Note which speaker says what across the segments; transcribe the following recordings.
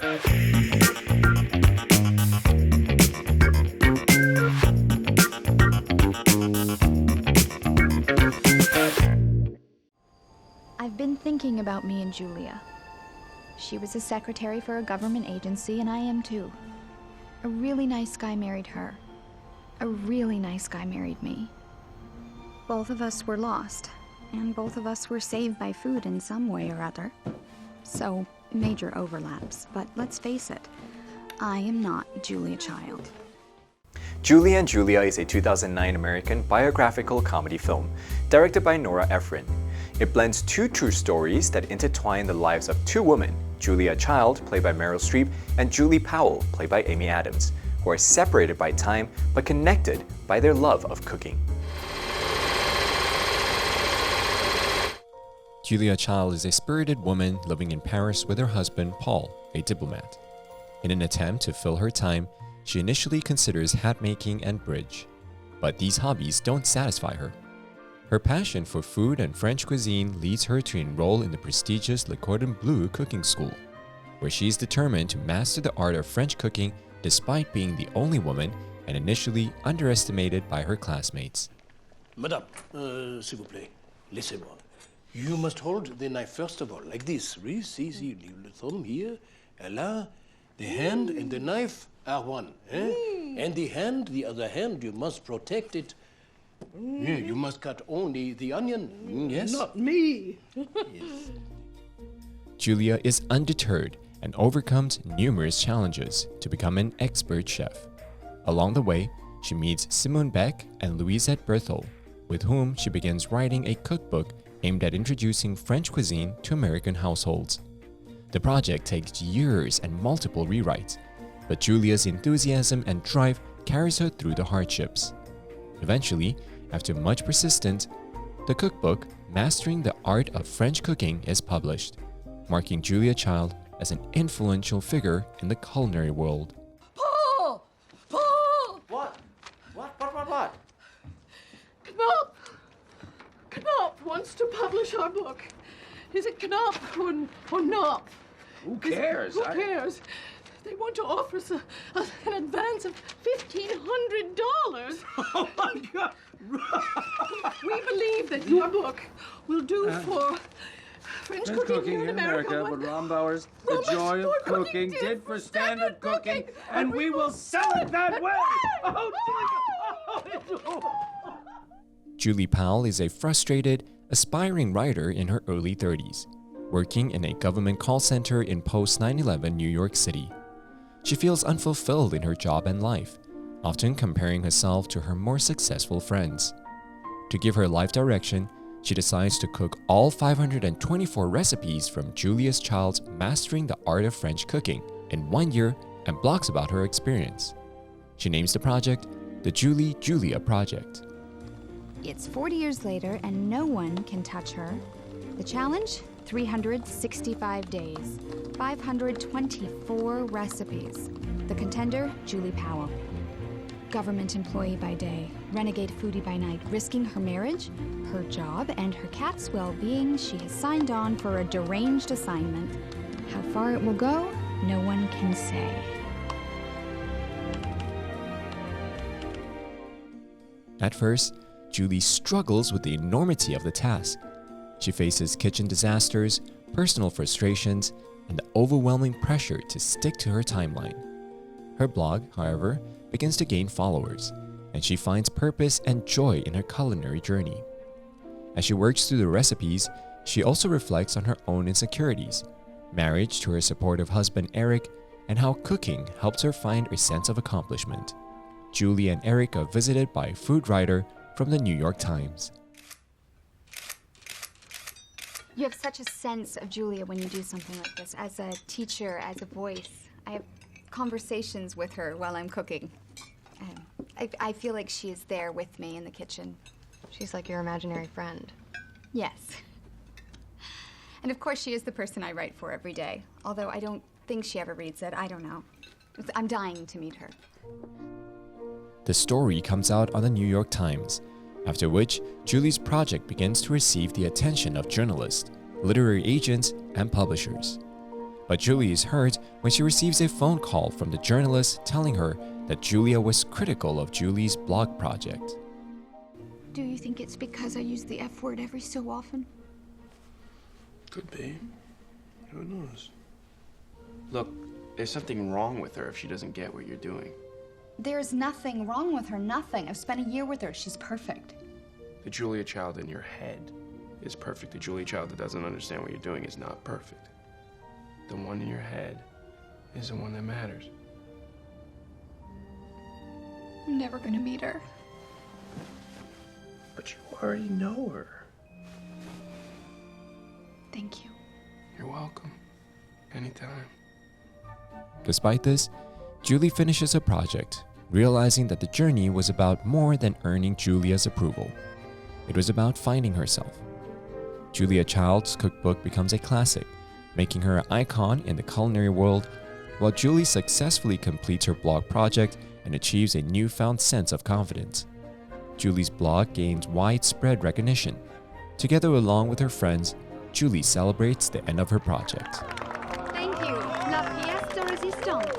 Speaker 1: I've been thinking about me and Julia. She was a secretary for a government agency, and I am too. A really nice guy married her. A really nice guy married me. Both of us were lost, and both of us were saved by food in some way or other. So, major overlaps, but let's face it, I am not Julia Child.
Speaker 2: Julie and Julia is a 2009 American biographical comedy film, directed by Nora Ephron. It blends two true stories that intertwine the lives of two women, Julia Child, played by Meryl Streep, and Julie Powell, played by Amy Adams, who are separated by time but connected by their love of cooking.
Speaker 3: Julia Child is a spirited woman living in Paris with her husband, Paul, a diplomat. In an attempt to fill her time, she initially considers hat making and bridge. But these hobbies don't satisfy her. Her passion for food and French cuisine leads her to enroll in the prestigious Le Cordon Bleu cooking school, where she is determined to master the art of French cooking despite being the only woman and initially underestimated by her classmates.
Speaker 4: Madame, s'il vous plaît, laissez-moi. You must hold the knife first of all, like this. Oui, see, you leave the thumb here, and là, the hand and the knife are one. Eh? And the hand, the other hand, you must protect it. Yeah, you must cut only the onion. Yes?
Speaker 5: Not me.
Speaker 4: Yes.
Speaker 3: Julia is undeterred and overcomes numerous challenges to become an expert chef. Along the way, she meets Simone Beck and Louisette Berthold, with whom she begins writing a cookbook aimed at introducing French cuisine to American households. The project takes years and multiple rewrites, but Julia's enthusiasm and drive carries her through the hardships. Eventually, after much persistence, the cookbook Mastering the Art of French Cooking is published, marking Julia Child as an influential figure in the culinary world.
Speaker 5: Paul! Paul!
Speaker 2: What?
Speaker 5: Knopf wants to publish our book. Is it Knopf or Knopf?
Speaker 4: Who cares?
Speaker 5: Who cares? They want to offer us an advance of $1,500.
Speaker 4: Oh my God!
Speaker 5: We believe that your book will do for French cooking here in America.
Speaker 6: What Rombauer's The Joy of Cooking did for standard cooking, and we will sell it that way!
Speaker 3: Julie Powell is a frustrated, aspiring writer in her early 30s, working in a government call center in post-9/11 New York City. She feels unfulfilled in her job and life, often comparing herself to her more successful friends. To give her life direction, she decides to cook all 524 recipes from Julia Child's Mastering the Art of French Cooking in 1 year and blogs about her experience. She names the project the Julia Project.
Speaker 1: It's 40 years later, and no one can touch her. The challenge? 365 days, 524 recipes. The contender? Julie Powell. Government employee by day, renegade foodie by night, risking her marriage, her job, and her cat's well-being, she has signed on for a deranged assignment. How far it will go, no one can say.
Speaker 3: At first, Julie struggles with the enormity of the task. She faces kitchen disasters, personal frustrations, and the overwhelming pressure to stick to her timeline. Her blog, however, begins to gain followers, and she finds purpose and joy in her culinary journey. As she works through the recipes, she also reflects on her own insecurities, marriage to her supportive husband Eric, and how cooking helps her find a sense of accomplishment. Julie and Eric are visited by a food writer from the New York Times.
Speaker 1: You have such a sense of Julia when you do something like this. As a teacher, as a voice, I have conversations with her while I'm cooking. I feel like she is there with me in the kitchen.
Speaker 7: She's like your imaginary friend.
Speaker 1: Yes. And of course, she is the person I write for every day. Although I don't think she ever reads it. I don't know. I'm dying to meet her.
Speaker 3: The story comes out on the New York Times, after which Julie's project begins to receive the attention of journalists, literary agents, and publishers. But Julie is hurt when she receives a phone call from the journalist telling her that Julia was critical of Julie's blog project.
Speaker 1: Do you think it's because I use the F word every so often?
Speaker 6: Could be. Who knows? Look, there's something wrong with her if she doesn't get what you're doing.
Speaker 1: There's nothing wrong with her, nothing. I've spent a year with her. She's perfect.
Speaker 6: The Julia child in your head is perfect. The Julia child that doesn't understand what you're doing is not perfect. The one in your head is the one that matters.
Speaker 1: I'm never gonna meet her.
Speaker 6: But you already know her.
Speaker 1: Thank you.
Speaker 6: You're welcome. Anytime.
Speaker 3: Despite this, Julie finishes her project, realizing that the journey was about more than earning Julia's approval. It was about finding herself. Julia Child's cookbook becomes a classic, making her an icon in the culinary world, while Julie successfully completes her blog project and achieves a newfound sense of confidence. Julie's blog gains widespread recognition. Together along with her friends, Julie celebrates the end of her project.
Speaker 1: Thank you. La pièce de résistance.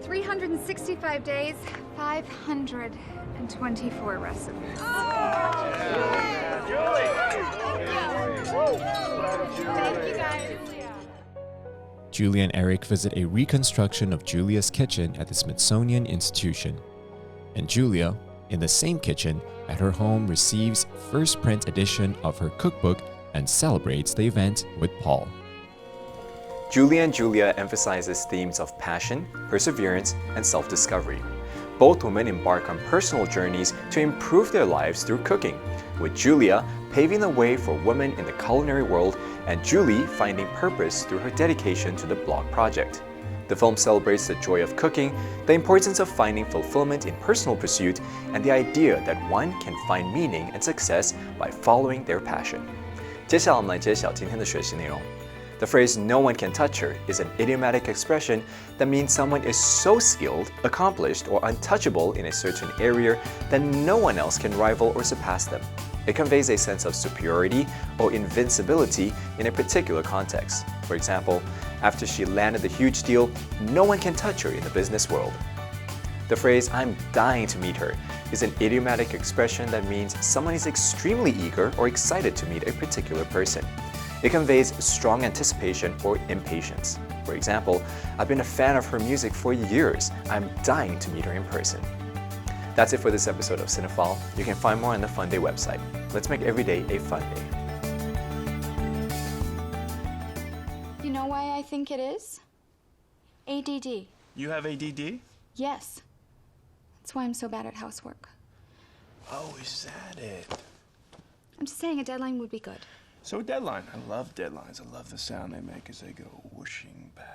Speaker 1: 365 days, 524 recipes. Thank you, guys.
Speaker 3: Julie and Eric visit a reconstruction of Julia's kitchen at the Smithsonian Institution. And Julia, in the same kitchen at her home, receives first print edition of her cookbook and celebrates the event with Paul.
Speaker 2: Julie and Julia emphasizes themes of passion, perseverance, and self-discovery. Both women embark on personal journeys to improve their lives through cooking, with Julia paving the way for women in the culinary world and Julie finding purpose through her dedication to the blog project. The film celebrates the joy of cooking, the importance of finding fulfillment in personal pursuit, and the idea that one can find meaning and success by following their passion. 接下来我们来揭晓今天的学习内容。The phrase "no one can touch her" is an idiomatic expression that means someone is so skilled, accomplished, or untouchable in a certain area that no one else can rival or surpass them. It conveys a sense of superiority or invincibility in a particular context. For example, after she landed the huge deal, no one can touch her in the business world. The phrase "I'm dying to meet her" is an idiomatic expression that means someone is extremely eager or excited to meet a particular person. It conveys strong anticipation or impatience. For example, I've been a fan of her music for years. I'm dying to meet her in person. That's it for this episode of Cinephile. You can find more on the Funday website. Let's make every day a fun day.
Speaker 1: You know why I think it is? ADD.
Speaker 8: You have ADD?
Speaker 1: Yes. That's why I'm so bad at housework.
Speaker 8: Oh, is that it?
Speaker 1: I'm just saying a deadline would be good.
Speaker 8: So a deadline. I love deadlines. I love the sound they make as they go whooshing past.